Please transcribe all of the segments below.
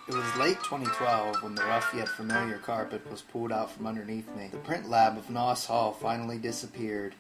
It was late 2012 when the rough yet familiar carpet was pulled out from underneath me. The print lab of Noss Hall finally disappeared.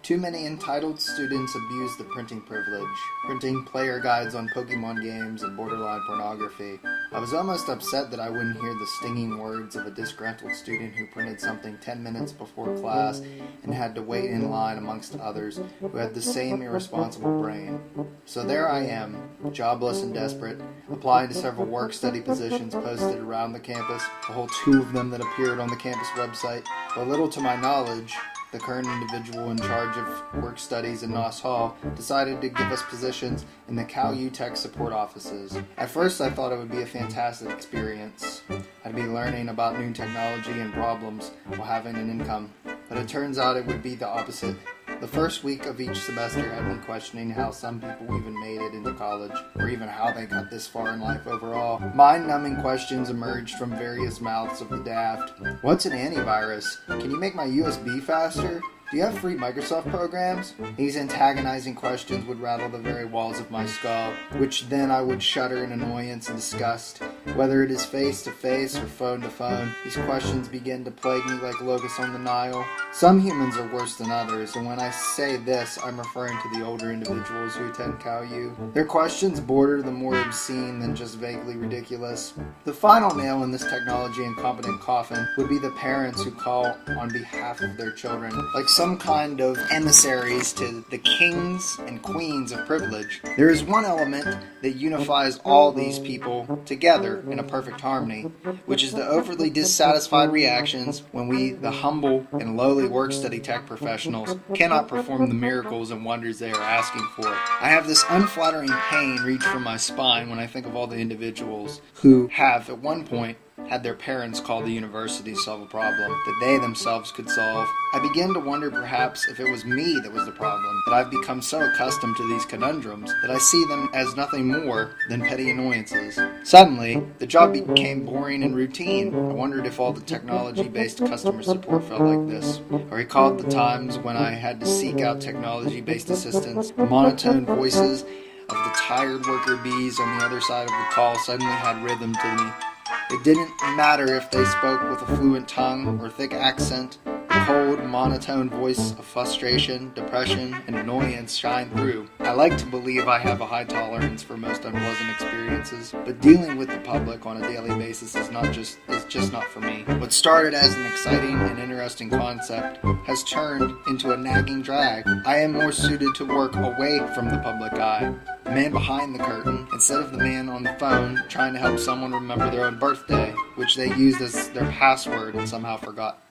Too many entitled students abused the printing privilege, printing player guides on Pokemon games and borderline pornography. I was almost upset that I wouldn't hear the stinging words of a disgruntled student who printed something 10 minutes before class and had to wait in line amongst others who had the same irresponsible brain. So there I am, jobless and desperate, applying to several work-study positions posted around the campus, a whole 2 of them that appeared on the campus website. But little to my knowledge, the current individual in charge of work studies in Noss Hall decided to give us positions in the Cal U Tech support offices. At first I thought it would be a fantastic experience. I'd be learning about new technology and problems while having an income. But it turns out it would be the opposite. The first week of each semester had me questioning how some people even made it into college, or even how they got this far in life overall. Mind-numbing questions emerged from various mouths of the daft. What's an antivirus? Can you make my USB faster? Do you have free Microsoft programs? These antagonizing questions would rattle the very walls of my skull, which then I would shudder in annoyance and disgust. Whether it is face-to-face or phone-to-phone, these questions begin to plague me like locusts on the Nile. Some humans are worse than others, and when I say this, I'm referring to the older individuals who attend Cal U. Their questions border the more obscene than just vaguely ridiculous. The final nail in this technology incompetent coffin would be the parents who call on behalf of their children, like some kind of emissaries to the kings and queens of privilege. There is one element that unifies all these people together in a perfect harmony, which is the overly dissatisfied reactions when we, the humble and lowly work-study tech professionals, cannot perform the miracles and wonders they are asking for. I have this unflattering pain reach from my spine when I think of all the individuals who have, at one point, had their parents call the university to solve a problem that they themselves could solve. I begin to wonder perhaps if it was me that was the problem, that I've become so accustomed to these conundrums that I see them as nothing more than petty annoyances. Suddenly, the job became boring and routine. I wondered if all the technology-based customer support felt like this. I recalled the times when I had to seek out technology-based assistance. The monotone voices of the tired worker bees on the other side of the call suddenly had rhythm to me. It didn't matter if they spoke with a fluent tongue or thick accent. The cold, monotone voice of frustration, depression, and annoyance shine through. I like to believe I have a high tolerance for most unpleasant experiences, but dealing with the public on a daily basis is just not for me. What started as an exciting and interesting concept has turned into a nagging drag. I am more suited to work away from the public eye, the man behind the curtain, instead of the man on the phone trying to help someone remember their own birthday, which they used as their password and somehow forgot.